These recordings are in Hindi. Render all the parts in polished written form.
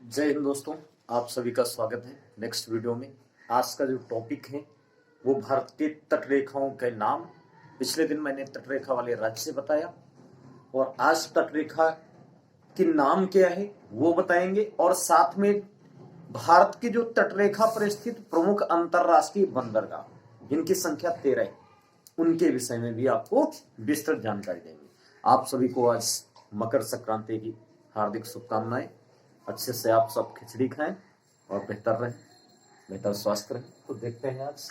जय हिंद दोस्तों, आप सभी का स्वागत है नेक्स्ट वीडियो में। आज का जो टॉपिक है वो भारतीय तट रेखाओं के नाम। पिछले दिन मैंने तट रेखा वाले राज्य बताया और आज तट रेखा के नाम क्या है वो बताएंगे और साथ में भारत की जो तट रेखा पर स्थित प्रमुख अंतरराष्ट्रीय बंदरगाह जिनकी संख्या 13 है उनके विषय में भी आपको विस्तृत जानकारी देंगे। आप सभी को आज मकर संक्रांति की हार्दिक शुभकामनाएं। अच्छे से आप सब खिचड़ी खाएं और बेहतर रहें, बेहतर स्वास्थ्य रहें। तो देखते हैं आज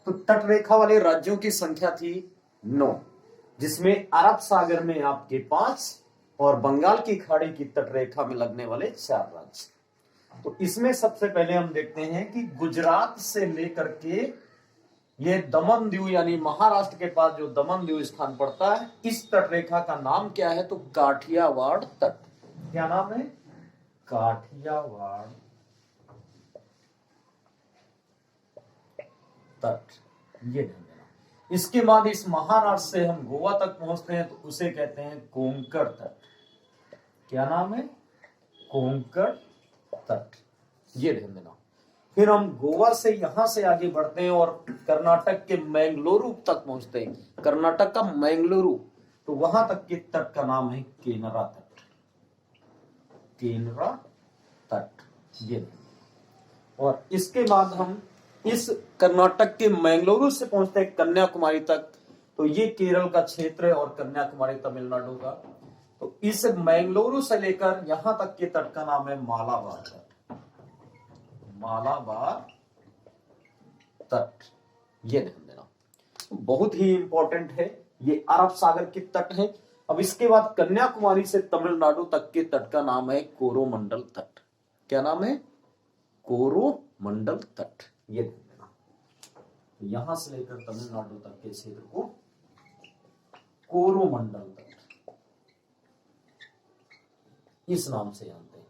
तो तट रेखा वाले राज्यों की संख्या थी 9, जिसमें अरब सागर में आपके 5 और बंगाल की खाड़ी की तट रेखा में लगने वाले 4 राज्य। तो इसमें सबसे पहले हम देखते हैं कि गुजरात से लेकर के ये दमन दीव यानी महाराष्ट्र के पास जो दमन दीव स्थान पड़ता है, इस तट रेखा का नाम क्या है? तो काठियावाड़ तट। क्या नाम है? काठियावाड़ तट। ये ध्यान देना। इसके बाद इस महाराष्ट्र से हम गोवा तक पहुंचते हैं तो उसे कहते हैं कोंकण तट। क्या नाम है? कोंकण तट। ये ध्यान देना। फिर हम गोवा से यहां से आगे बढ़ते हैं और कर्नाटक के मैंगलोरू तक पहुंचते हैं। कर्नाटक का मैंगलोरू, तो वहां तक के तट का नाम है केनरा तट। केनरा तट। ये और इसके बाद हम इस कर्नाटक के मैंगलोरू से पहुंचते हैं कन्याकुमारी तक। तो ये केरल का क्षेत्र है और कन्याकुमारी तमिलनाडु का। तो इस मैंगलोरू से लेकर यहां तक के तट का नाम है मालाबार तट। मालाबार तट। ये ध्यान देना, बहुत ही इंपॉर्टेंट है। ये अरब सागर के तट है। अब इसके बाद कन्याकुमारी से तमिलनाडु तक के तट का नाम है कोरोमंडल तट। क्या नाम है? कोरोमंडल तट। ये ध्यान देना। यहां से लेकर तमिलनाडु तक के क्षेत्र को कोरोमंडल तट इस नाम से जानते हैं।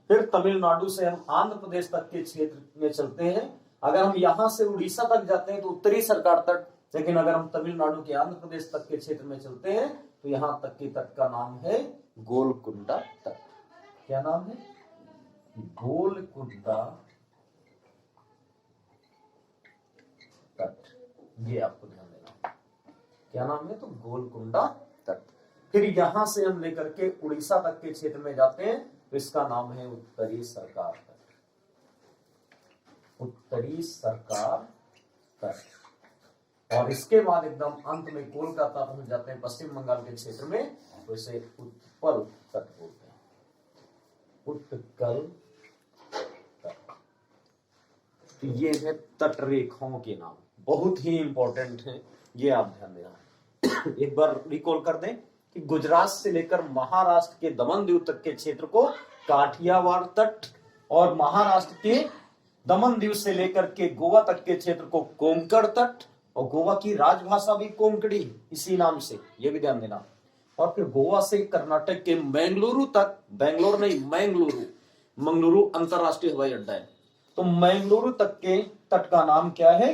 फिर तमिलनाडु से हम आंध्र प्रदेश तक के क्षेत्र में चलते हैं। अगर हम यहां से उड़ीसा तक जाते हैं तो उत्तरी सरकार तट, लेकिन अगर हम तमिलनाडु के आंध्र प्रदेश तक के क्षेत्र में चलते हैं तो यहां तक के तट का नाम है गोलकुंडा तट। क्या नाम है? गोलकुंडा तट। ये आपको ध्यान देना। क्या नाम है? तो गोलकुंडा तट। फिर यहां से हम लेकर के उड़ीसा तक के क्षेत्र में जाते हैं तो इसका नाम है उत्तरी सरकार तट। उत्तरी सरकार तट। और इसके बाद एकदम अंत में कोलकाता पहुंच जाते हैं पश्चिम बंगाल के क्षेत्र में, तो इसे उत्पल तट बोलते हैं। उत्कल तट। तो ये है तट रेखाओं के नाम, बहुत ही इंपॉर्टेंट है, ये आप ध्यान देना। एक बार रिकॉल कर दें कि गुजरात से लेकर महाराष्ट्र के दमन दीव तक के क्षेत्र को काठियावाड़ तट और महाराष्ट्र के दमन दीव से लेकर के गोवा तक के क्षेत्र को कोंकण तट, और गोवा की राजभाषा भी कोंकणी इसी नाम से, ये भी ध्यान देना। और फिर गोवा से कर्नाटक के मैंगलोरू तक, बेंगलोर नहीं मैंगलोरू, मंगलुरु अंतरराष्ट्रीय हवाई अड्डा है, तो मैंगलोरू तक के तट का नाम क्या है?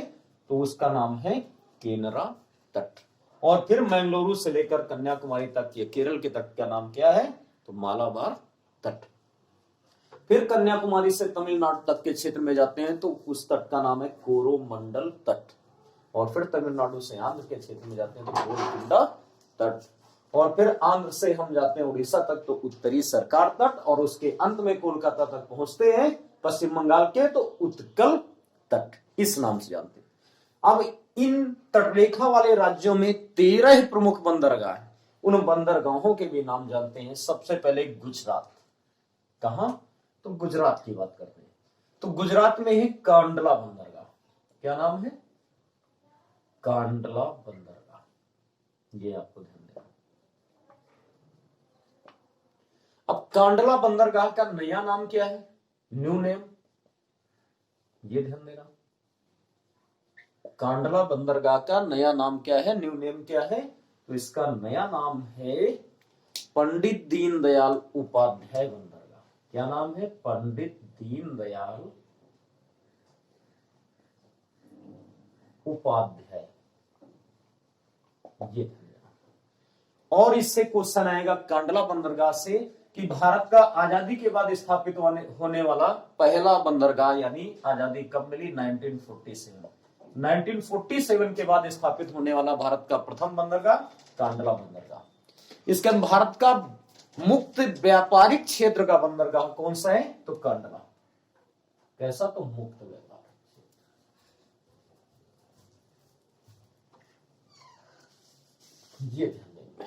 तो उसका नाम है केनरा तट। और फिर मैंगलोरू से लेकर कन्याकुमारी तक ये केरल के तट का नाम क्या है? तो मालाबार तट। फिर कन्याकुमारी से तमिलनाडु तक के क्षेत्र में जाते हैं तो उस तट का नाम है कोरोमंडल तट। और फिर तमिलनाडु से आंध्र के क्षेत्र में जाते हैं तो गोलकुंडा तट। और फिर आंध्र से हम जाते हैं उड़ीसा तक तो उत्तरी सरकार तट, और उसके अंत में कोलकाता तक पहुंचते हैं पश्चिम बंगाल के तो उत्कल तट इस नाम से जानते हैं। अब इन तटरेखा वाले राज्यों में 13 प्रमुख बंदरगाह हैं। उन बंदरगाहों के भी नाम जानते हैं। सबसे पहले गुजरात। कहां? तो गुजरात की बात करते हैं। तो गुजरात में है कांडला बंदरगाह। क्या नाम है? कांडला बंदरगाह। ये आपको ध्यान देना। अब कांडला बंदरगाह का नया नाम क्या है? New name. ये ध्यान देना। कांडला बंदरगाह का नया नाम क्या है? न्यू नेम क्या है? तो इसका नया नाम है पंडित दीनदयाल उपाध्याय बंदरगाह। क्या नाम है? पंडित दीनदयाल उपाध्याय। ये और इससे क्वेश्चन आएगा कांडला बंदरगाह से कि कि भारत का आजादी के बाद स्थापित होने वाला पहला बंदरगाह, यानी आजादी कब मिली? 1947। 1947 के बाद स्थापित होने वाला भारत का प्रथम बंदरगाह कांडला बंदरगाह। इसके अंदर भारत का मुक्त व्यापारिक क्षेत्र का बंदरगाह कौन सा है? तो कांडला। कैसा? तो मुक्त व्यापार। ये ध्यान देंगे।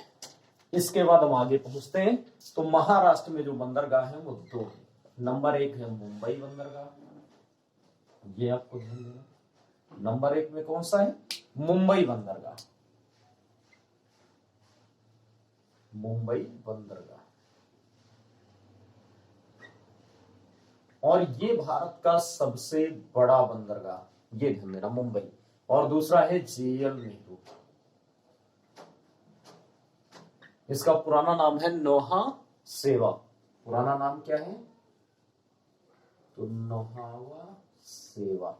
इसके बाद हम आगे पहुंचते हैं। तो महाराष्ट्र में जो बंदरगाह है वो दो है। नंबर 1 है मुंबई बंदरगाह, ये आपको ध्यान देना। नंबर 1 में कौन सा है? मुंबई बंदरगाह। मुंबई बंदरगाह, और ये भारत का सबसे बड़ा बंदरगाह, ये ध्यान देना, मुंबई। और दूसरा है जेएल नेहरू। इसका पुराना नाम है नौहा सेवा। पुराना नाम क्या है? तो नौहावा सेवा,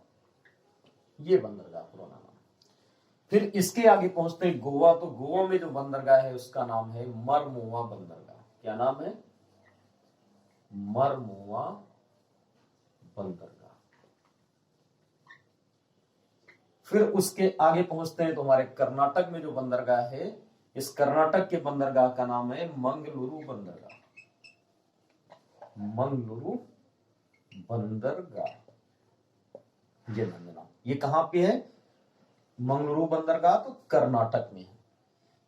ये बंदरगाह पुराना नाम। फिर इसके आगे पहुंचते हैं गोवा। तो गोवा में जो बंदरगाह है उसका नाम है मरमुआ बंदरगाह। क्या नाम है? मरमुआ बंदरगाह। फिर उसके आगे पहुंचते हैं तो हमारे कर्नाटक में जो बंदरगाह है, इस कर्नाटक के बंदरगाह का नाम है मंगलुरु बंदरगाह। मंगलुरु बंदरगाह, ये नाम। ये कहां पे है? मंगलुरु बंदरगाह, तो कर्नाटक में है।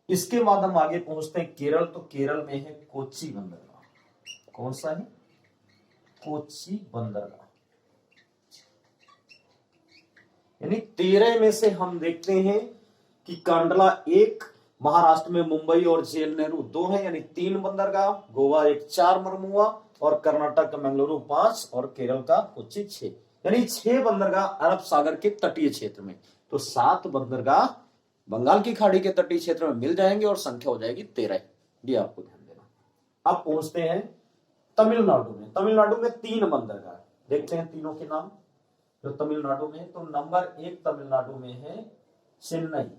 इसके बाद हम आगे पहुंचते हैं केरल। तो केरल में है कोच्चि बंदरगाह। कौन सा है? कोच्चि बंदरगाह। यानी 13 में से हम देखते हैं कि कांडला 1, महाराष्ट्र में मुंबई और जेएल नेहरू 2 है, यानी 3 बंदरगाह। गोवा 1, 4 मरमुआ, और कर्नाटक का मंगलुरु 5, और केरल का कोच्चि 6, यानी 6 बंदरगाह अरब सागर के तटीय क्षेत्र में। तो 7 बंदरगाह बंगाल की खाड़ी के तटीय क्षेत्र में मिल जाएंगे और संख्या हो जाएगी 13। ये आपको ध्यान देना। अब पहुंचते हैं तमिलनाडु में। तमिलनाडु में 3 बंदरगाह, देखते हैं तीनों के नाम जो तमिलनाडु में। तो नंबर 1 तमिलनाडु में है चेन्नई,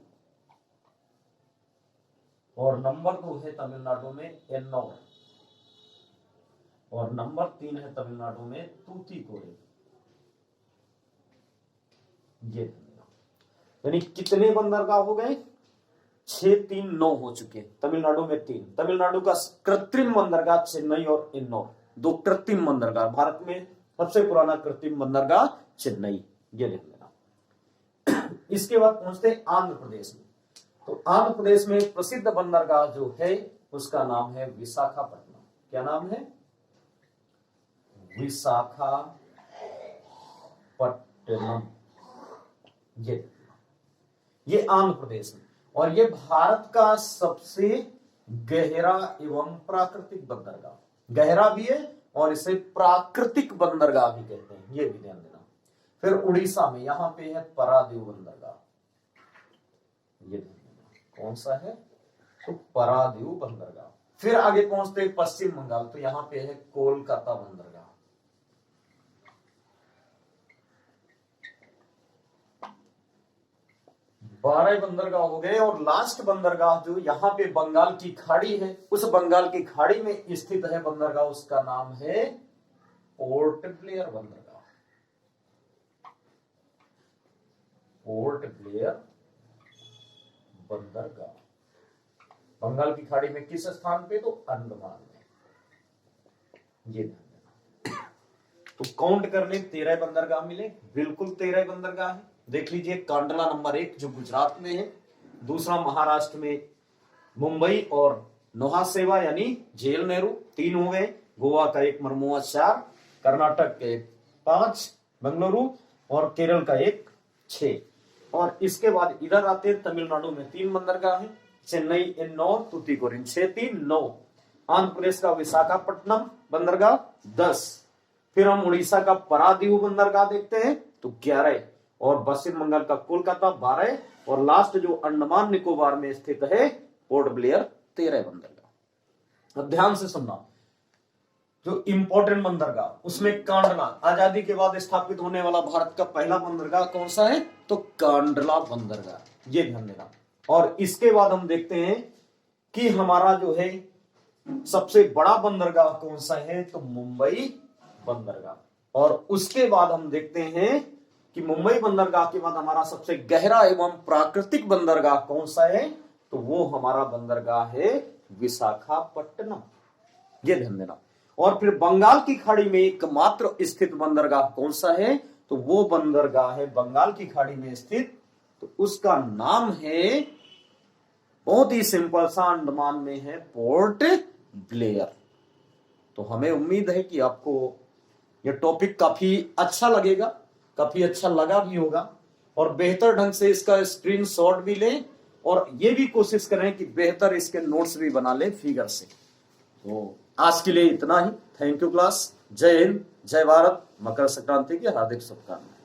और नंबर 2 है तमिलनाडु में एन्नौर, और नंबर 3 है तमिलनाडु में तूतीकोरिन। ये यानी कितने बंदरगाह हो गए? 6, 3, 9 हो चुके। तमिलनाडु में 3। तमिलनाडु का कृत्रिम बंदरगाह चेन्नई और एन्नौर, 2 कृत्रिम बंदरगाह। भारत में सबसे पुराना कृत्रिम बंदरगाह चेन्नई, ये देख लेना। इसके बाद पहुंचते हैं आंध्र प्रदेश में। तो आंध्र प्रदेश में प्रसिद्ध बंदरगाह जो है उसका नाम है विशाखापट्टनम। क्या नाम है? विशाखापट्टनम। ये आंध्र प्रदेश में, और ये भारत का सबसे गहरा एवं प्राकृतिक बंदरगाह। गहरा भी है और इसे प्राकृतिक बंदरगाह भी कहते हैं, ये भी ध्यान देना। फिर उड़ीसा में यहां पे है पारादीव बंदरगाह, ये ध्यान देना। कौन सा है? तो पारादीव बंदरगाह। फिर आगे पहुंचते हैं पश्चिम बंगाल। तो यहां पे है कोलकाता बंदरगाह। 12 बंदरगाह हो गए। और लास्ट बंदरगाह जो यहां पे बंगाल की खाड़ी है, उस बंगाल की खाड़ी में स्थित है बंदरगाह, उसका नाम है पोर्ट ब्लेयर बंदरगाह। पोर्ट ब्लेयर बंदरगाह बंगाल की खाड़ी में किस स्थान पे? तो अंडमान में। ये ध्यान देना। तो काउंट कर ले, 13 बंदरगाह मिले। बिल्कुल 13 बंदरगाह है। देख लीजिए, कांडला नंबर 1 जो गुजरात में है, दूसरा महाराष्ट्र में मुंबई और नौहा सेवा यानी जेएल नेहरू 3 हो गए, गोवा का 1, मरमुआ 4, कर्नाटक के 5, बेंगलुरु, और केरल का 1, 6। और इसके बाद इधर आते हैं तमिलनाडु में 3 बंदरगाह है, चेन्नई, एन्नौर, तूतीकोरिन, 6, 3, 9। आंध्र प्रदेश का विशाखापट्टनम बंदरगाह 10। फिर हम उड़ीसा का पारादीव बंदरगाह देखते हैं तो 11, और पश्चिम बंगाल का कोलकाता 12, और लास्ट जो अंडमान निकोबार में स्थित है पोर्ट ब्लेयर 13 बंदरगाह। अब ध्यान से सुनना, जो इंपॉर्टेंट बंदरगाह उसमें कांडला, आजादी के बाद स्थापित होने वाला भारत का पहला बंदरगाह कौन सा है? तो कांडला बंदरगाह, ये ध्यान देना। और इसके बाद हम देखते हैं कि हमारा जो है सबसे बड़ा बंदरगाह कौन सा है, तो मुंबई बंदरगाह। और उसके बाद हम देखते हैं कि मुंबई बंदरगाह के बाद हमारा सबसे गहरा एवं प्राकृतिक बंदरगाह कौन सा है, तो वो हमारा बंदरगाह है विशाखापट्टनम। ये ध्यान देना। और फिर बंगाल की खाड़ी में एकमात्र स्थित बंदरगाह कौन सा है, तो वो बंदरगाह है बंगाल की खाड़ी में स्थित, तो उसका नाम है, बहुत ही सिंपल सा, अंडमान में है, पोर्ट ब्लेयर। तो हमें उम्मीद है कि आपको यह टॉपिक काफी अच्छा लगेगा, काफी अच्छा लगा भी होगा, और बेहतर ढंग से इसका स्क्रीनशॉट भी लें और ये भी कोशिश करें कि बेहतर इसके नोट्स भी बना लें फिगर से। तो आज के लिए इतना ही। Thank you class. जय हिंद, जय भारत, मकर संक्रांति की हार्दिक शुभकामनाएं।